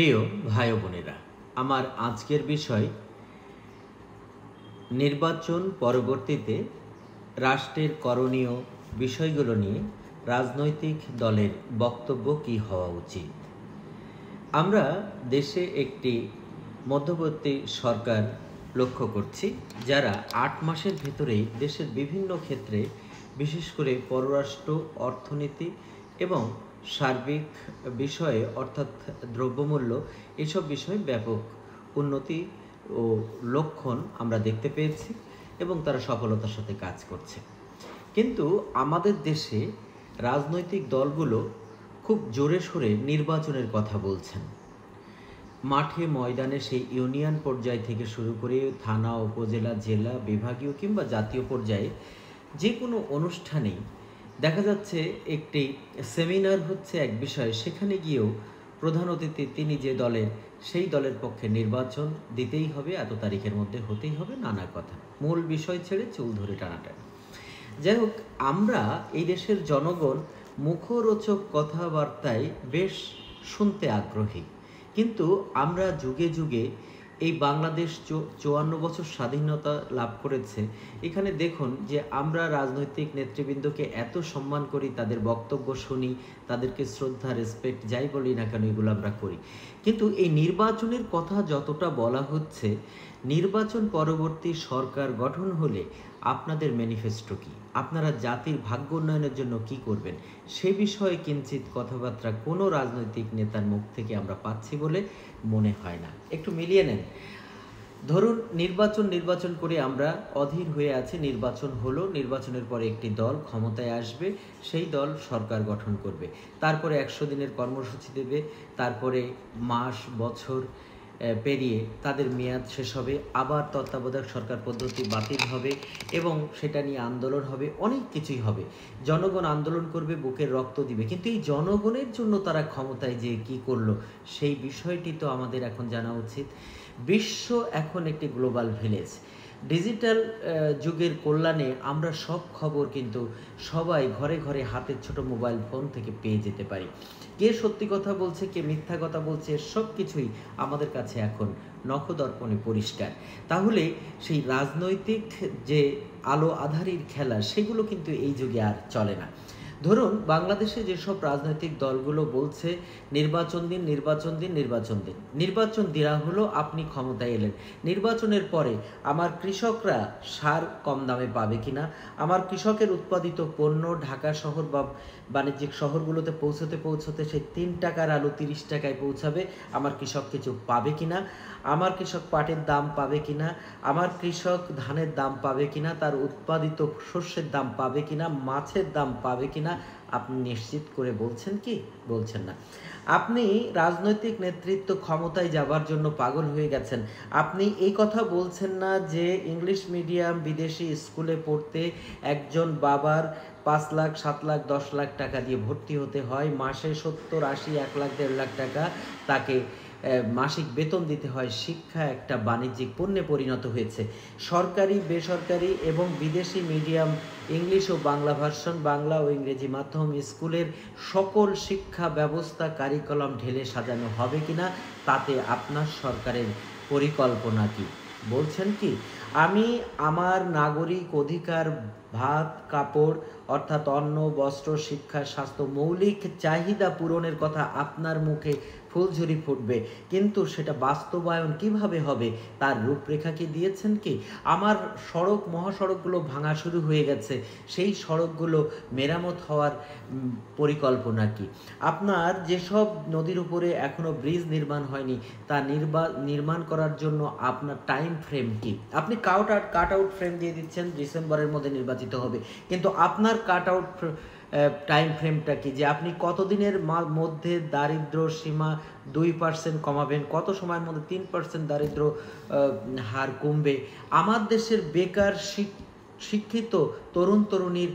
প্রিয় ভাই বোনেরা, আমার আজকের বিষয় নির্বাচন পরবর্তীতে রাষ্ট্রের করণীয় বিষয়গুলো নিয়ে রাজনৈতিক দলের বক্তব্য কী হওয়া উচিত। আমরা দেশে একটি মধ্যবর্তী সরকার লক্ষ্য করছি, যারা ৮ মাসের ভেতরেই দেশের বিভিন্ন ক্ষেত্রে বিশেষ করে পররাষ্ট্র, অর্থনীতি এবং সার্বিক বিষয়ে অর্থাৎ দ্রব্যমূল্য এসব বিষয়ে ব্যাপক উন্নতি ও লক্ষণ আমরা দেখতে পেয়েছি এবং তারা সফলতার সাথে কাজ করছে। কিন্তু আমাদের দেশে রাজনৈতিক দলগুলো খুব জোরে সোরে নির্বাচনের কথা বলছেন। মাঠে ময়দানে সেই ইউনিয়ন পর্যায় থেকে শুরু করে থানা, উপজেলা, জেলা, বিভাগীয় কিংবা জাতীয় পর্যায়ে যে কোনো অনুষ্ঠানেই দেখা যাচ্ছে একটি সেমিনার হচ্ছে এক বিষয়, সেখানে গিয়েও প্রধান অতিথি তিনি যে দলের, সেই দলের পক্ষে নির্বাচন দিতেই হবে, এত তারিখের মধ্যে হতেই হবে, নানা কথা, মূল বিষয় ছেড়ে চুল ধরে টানাটানি। যাই হোক, আমরা এই দেশের জনগণ মুখরোচক কথাবার্তায় বেশ শুনতে আগ্রহী, কিন্তু আমরা যুগে যুগে এই বাংলাদেশ ৫৪ বছর স্বাধীনতা লাভ করেছে, এখানে দেখুন যে আমরা রাজনৈতিক নেতৃবৃন্দকে এত সম্মান করি, তাদের বক্তব্য শুনি, তাদেরকে শ্রদ্ধা, রেসপেক্ট যাই বলি না কেন এগুলো আমরা করি। কিন্তু এই নির্বাচনের কথা যতটা বলা হচ্ছে, নির্বাচন পরবর্তী সরকার গঠন হলে আপনাদের ম্যানিফেস্টো কী, আপনারা জাতির ভাগ্য উন্নয়নের জন্য কি করবেন, সে বিষয়ে কিঞ্চিত কথাবার্তা কোনো রাজনৈতিক নেতার মুখ থেকে আমরা পাচ্ছি বলে মনে হয় না। একটু মিলিয়ে নেন। ধরুন নির্বাচন করে আমরা অধীর হয়ে আছি, নির্বাচন হলো, নির্বাচনের পরে একটি দল ক্ষমতায় আসবে, সেই দল সরকার গঠন করবে, তারপরে ১০০ দিনের কর্মসূচি দেবে, তারপরে মাস বছর পেরিয়ে তাদের মেয়াদ শেষ হবে, আবার তত্ত্বাবধায়ক সরকার পদ্ধতি বাতিল হবে এবং সেটা নিয়ে আন্দোলন হবে, অনেক কিছুই হবে, জনগণ আন্দোলন করবে, বুকের রক্ত দিবে। কিন্তু এই জনগণের জন্য তারা ক্ষমতায় যে কি করলো, সেই বিষয়টি তো আমাদের এখন জানা উচিত। বিশ্ব এখন একটি গ্লোবাল ভিলেজ, ডিজিটাল যুগের কল্যাণে আমরা সব খবর কিন্তু সবাই ঘরে ঘরে হাতের ছোট মোবাইল ফোন থেকে পেয়ে যেতে পারি। কে সত্যি কথা বলছে, কে মিথ্যা কথা বলছে, সব কিছুই আমাদের কাছে এখন নখদর্পণে পরিষ্কার। তাহলে সেই রাজনৈতিক যে আলো আঁধারির খেলা, সেগুলো কিন্তু এই যুগে আর চলে না। ধরুন বাংলাদেশে যেসব রাজনৈতিক দলগুলো বলছে নির্বাচন দিন, নির্বাচন দেওয়া হলো, আপনি ক্ষমতায় এলেন, নির্বাচনের পরে আমার কৃষকরা সার কম দামে পাবে কিনা, আমার কৃষকের উৎপাদিত পণ্য ঢাকা শহর বা বাণিজ্যিক শহরগুলোতে পৌঁছতে সেই ৩ টাকার আলু ৩০ টাকায় পৌঁছাবে, আমার কৃষক কিছু পাবে কিনা, আমার কৃষক পাটের দাম পাবে কিনা, আমার কৃষক ধানের দাম পাবে কিনা, তার উৎপাদিত শস্যের দাম পাবে কিনা, মাছের দাম পাবে কিনা, আপনি নিশ্চিত করে বলছেন কি? বলছেন না। আপনি রাজনৈতিক নেতৃত্ব ক্ষমতায় যাবার জন্য পাগল হয়ে গেছেন। আপনি এই কথা বলছেন না যে ইংলিশ মিডিয়াম বিদেশি স্কুলে পড়তে একজন বাবার ৫ লাখ, ৭ লাখ, ১০ লাখ টাকা দিয়ে ভর্তি হতে হয়, মাসে ৭০, ৮০, ১ লাখ, ১.৫ লাখ টাকা তাকে মাসিক বেতন দিতে হয়। শিক্ষা একটা বাণিজ্যিক পণ্যে পরিণত হয়েছে। সরকারি, বেসরকারি এবং বিদেশি মিডিয়াম, ইংলিশ ও বাংলা ভার্সন, বাংলা ও ইংরেজি মাধ্যম স্কুলের সকল শিক্ষা ব্যবস্থা কারিকুলাম ঢেলে সাজানো হবে কিনা, তাতে আপনার সরকারের পরিকল্পনা কি? বলছেন কি আমি আমার নাগরিক অধিকার, ভাত, কাপড় অর্থাৎ অন্ন, বস্ত্র, শিক্ষা, স্বাস্থ্য, মৌলিক চাহিদা পূরণের কথা আপনার মুখে ফুলঝুরি ফুটবে, কিন্তু সেটা বাস্তবায়ন কিভাবে হবে তার রূপরেখা কি দিয়েছেন কি? আমার সড়ক, মহাসড়কগুলো ভাঙা শুরু হয়ে গেছে, সেই সড়কগুলো মেরামত হওয়ার পরিকল্পনা কি? আপনার যেসব নদীর উপরে এখনো ব্রিজ নির্মাণ হয়নি, তা নির্মাণ করার জন্য আপনার টাইম ফ্রেম কি? আপনি কাট আউট ফ্রেম দিয়ে দিচ্ছেন ডিসেম্বরের মধ্যে নির্বাচিত হবে, কিন্তু আপনার কাট আউট টাইম ফ্রেমটা কি? যে আপনি কতদিনের মধ্যে দারিদ্র সীমা 2% কমাবেন, কত সময়ের মধ্যে 3% দারিদ্র হার কমবে, আমার দেশের বেকার শিক্ষিত তরুণ তরুণীর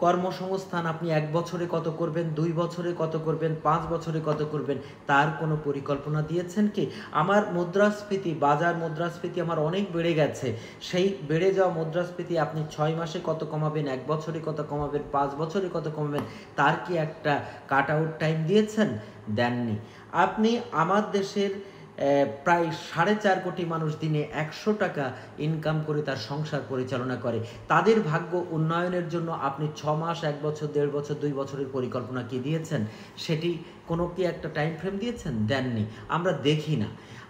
কর্মসংস্থান আপনি 1 বছরে কত করবেন, 2 বছরে কত করবেন, 5 বছরে কত করবেন, তার কোনো পরিকল্পনা দিয়েছেন কি? আমার মুদ্রাস্ফীতি, বাজার মুদ্রাস্ফীতি আমার অনেক বেড়ে গেছে, সেই বেড়ে যাওয়া মুদ্রাস্ফীতি আপনি 6 মাসে কত কমাবেন, 1 বছরে কত কমাবেন, 5 বছরে কত কমাবেন, তার কি একটা কাট আউট টাইম দিয়েছেন? দেননি। আপনি আমার দেশের প্রায় 4.5 কোটি মানুষ দিনে 100 টাকা ইনকাম করে তার সংসার পরিচালনা করে। তাদের ভাগ্য উন্নয়নের জন্য আপনি 6 মাস, 1 বছর, 1.5 বছর, 2 বছরের পরিকল্পনা কি দিয়েছেন? সেটি কোনো কি একটা টাইম ফ্রেম দিয়েছেন? দেননি। আমরা দেখি না।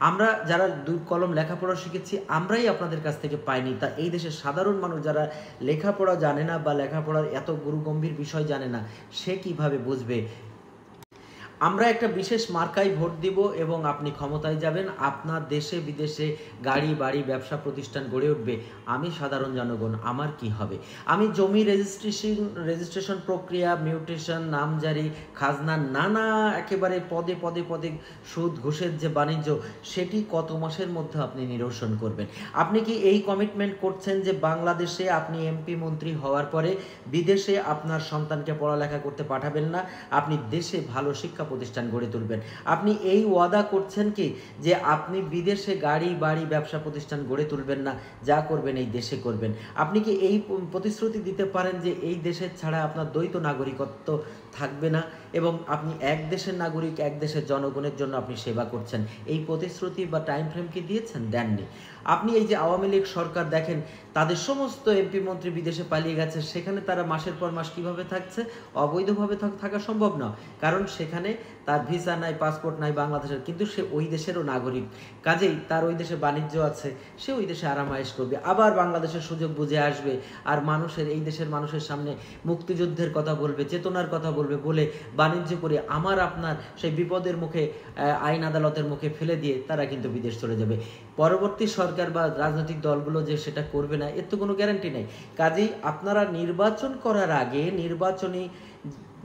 আমরা যারা 2 কলম লেখাপড়া শিখেছি আমরাই আপনাদের কাছ থেকে পাইনি। তা এই দেশের সাধারণ মানুষ যারা লেখাপড়া জানে না বা লেখাপড়ার এত গুরুগম্ভীর বিষয় জানে না, সে কিভাবে বুঝবে? আমরা একটা বিশেষ মার্কায় ভোট দিব এবং আপনি ক্ষমতায় যাবেন, আপনার দেশে বিদেশে গাড়ি বাড়ি ব্যবসা প্রতিষ্ঠান গড়ে উঠবে। আমি সাধারণ জনগণ, আমার কি হবে? আমি জমি রেজিস্ট্রেশন প্রক্রিয়া, মিউটেশন, নামজারি, খাজনা, নানা একেবারে পদে পদে পদে সুদ ঘুষের যে বাণিজ্য, সেটি কত মাসের মধ্যে আপনি নিরসন করবেন? আপনি কি এই কমিটমেন্ট করছেন যে বাংলাদেশে আপনি এমপি মন্ত্রী হওয়ার পরে বিদেশে আপনার সন্তানকে পড়ালেখা করতে পাঠাবেন না, আপনি দেশে ভালো শিক্ষা প্রতিষ্ঠান গড়ে তুলবেন? আপনি এই ওয়াদা করছেন কি যে আপনি বিদেশে গাড়ি বাড়ি ব্যবসা প্রতিষ্ঠান গড়ে তুলবেন না, যা করবেন এই দেশে করবেন? আপনি কি এই প্রতিশ্রুতি দিতে পারেন যে এই দেশের ছাড়া আপনার দ্বৈত নাগরিকত্ব থাকবে না এবং আপনি এক দেশের নাগরিক, এক দেশের জনগণের জন্য আপনি সেবা করছেন? এই প্রতিশ্রুতি বা টাইম ফ্রেম কি দিয়েছেন? দেননি। আপনি এই যে আওয়ামী লীগ সরকার দেখেন, তাদের সমস্ত এমপি মন্ত্রী বিদেশে পালিয়ে গেছে, সেখানে তারা মাসের পর মাস কিভাবে থাকছে? অবৈধভাবে থাকা সম্ভব না, কারণ সেখানে তার ভিসা নাই, পাসপোর্ট নাই বাংলাদেশের, কিন্তু সে ওই দেশেরও নাগরিক, কাজেই তার ওই দেশে বাণিজ্য আছে, সে ওই দেশে আরামায়েশ করবে, আবার বাংলাদেশের সুযোগ বুঝে আসবে আর এই দেশের মানুষের সামনে মুক্তিযুদ্ধের কথা বলবে, চেতনার কথা বলবে, বলে বাণিজ্য করে আমার আপনার সেই বিপদের মুখে আইন আদালতের মুখে ফেলে দিয়ে তারা কিন্তু বিদেশ চলে যাবে। পরবর্তী সরকার বা রাজনৈতিক দলগুলো যে সেটা করবে না, এর তো কোনো গ্যারান্টি নেই। কাজেই আপনারা নির্বাচন করার আগে,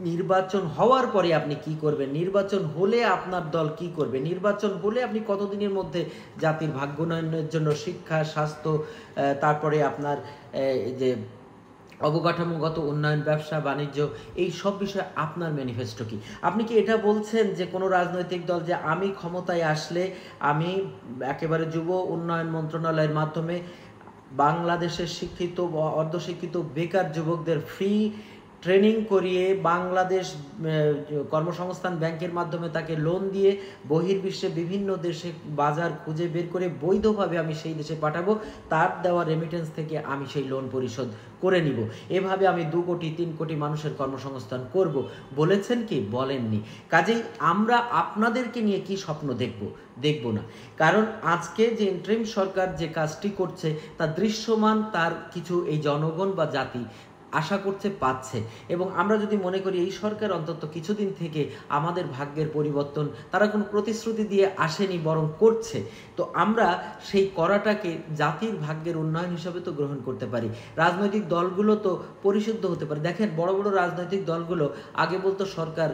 নির্বাচন হওয়ার পরে আপনি কি করবেন, নির্বাচন হলে আপনার দল কি করবে, নির্বাচন হলে আপনি কতদিনের মধ্যে জাতির ভাগ্যোন্নয়নের জন্য শিক্ষা, স্বাস্থ্য, তারপরে আপনার যে অবকাঠামোগত উন্নয়ন, ব্যবসা বাণিজ্য, এই সব বিষয়ে আপনার ম্যানিফেস্টো কি? আপনি কি এটা বলছেন যে কোনো রাজনৈতিক দল যে আমি ক্ষমতায় আসলে আমি একেবারে যুব উন্নয়ন মন্ত্রণালয়ের মাধ্যমে বাংলাদেশের শিক্ষিত অর্ধশিক্ষিত বেকার যুবকদের ফ্রি ট্রেনিং করিয়ে বাংলাদেশ কর্মসংস্থান ব্যাংকের মাধ্যমে তাকে লোন দিয়ে বহির্বিশ্বে বিভিন্ন দেশে বাজার খুঁজে বের করে বৈধভাবে আমি সেই দেশে পাঠাবো, তার দেওয়া রেমিটেন্স থেকে আমি সেই লোন পরিশোধ করে নিব, এভাবে আমি 2 কোটি 3 কোটি মানুষের কর্মসংস্থান করব, বলেছেন কি? বলেননি। কাজেই আমরা আপনাদেরকে নিয়ে কি স্বপ্ন দেখব না, কারণ আজকে যে ইন্টারিম সরকার যে কাজটি করছে তা দৃশ্যমান, তার কিছু এই জনগণ বা জাতি আশা করছে, পাচ্ছে। এবং আমরা যদি মনে করি এই সরকার অন্তত কিছুদিন থেকে আমাদের ভাগ্যের পরিবর্তন, তারা কোনো প্রতিশ্রুতি দিয়ে আসেনি বরং করছে, তো আমরা সেই করাটাকে জাতির ভাগ্যের উন্নয়ন হিসাবে তো গ্রহণ করতে পারি। রাজনৈতিক দলগুলো তো পরিশুদ্ধ হতে পারে। দেখেন বড় বড় রাজনৈতিক দলগুলো আগে বলতো সরকার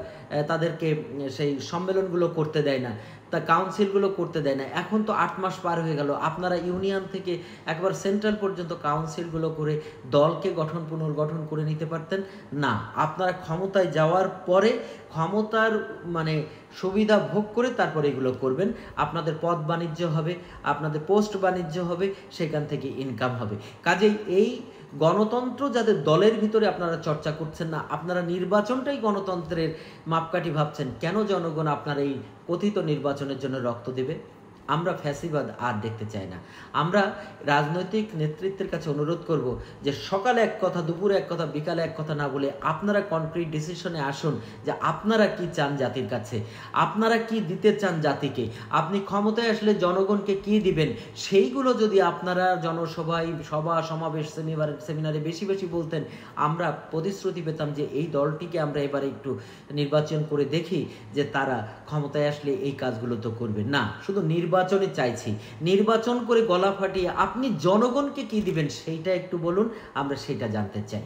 তাদেরকে সেই সম্মেলনগুলো করতে দেয় না, তা কাউন্সিলগুলো করতে দেয় না, এখন তো 8 মাস পার হয়ে গেল, আপনারা ইউনিয়ন থেকে একবার সেন্ট্রাল পর্যন্ত কাউন্সিলগুলো করে দলকে পুনর্গঠন করে নিতে পারতেন না। আপনারা ক্ষমতায় যাওয়ার পরে ক্ষমতার সুবিধা ভোগ করে তারপরে এগুলো করবেন, আপনাদের পদ বাণিজ্য হবে, আপনাদের পোস্ট বাণিজ্য হবে, সেখান থেকে ইনকাম হবে। কাজেই এই গণতন্ত্র যাদের দলের ভিতরে আপনারা চর্চা করছেন না, আপনারা নির্বাচনটাই গণতন্ত্রের মাপকাঠি ভাবছেন, কেন জনগণ আপনার এই কথিত নির্বাচনের জন্য রক্ত দেবে? আমরা ফ্যাসিবাদ আর দেখতে চাই না। আমরা রাজনৈতিক নেতৃত্বের কাছে অনুরোধ করব যে সকালে এক কথা, দুপুরে এক কথা, বিকালে এক কথা না বলে আপনারা কনক্রিট ডিসিশনে আসুন যে আপনারা কি চান জাতির কাছে, আপনারা কি দিতে চান জাতিকে, আপনি ক্ষমতায় আসলে জনগণকে কি দিবেন, সেইগুলো যদি আপনারা জনসভায়, সভা সমাবেশ, সেমিনারে বেশি বেশি বলতেন, আমরা প্রতিশ্রুতি পেতাম যে এই দলটিকে আমরা এবারে একটু নির্বাচন করে দেখি যে তারা ক্ষমতায় আসলে এই কাজগুলো তো করবে না। শুধু নির্বাচনে চাইছি, নির্বাচন করে গলা ফাটিয়ে আপনি জনগণকে কি দিবেন সেইটা একটু বলুন, আমরা সেটা জানতে চাই।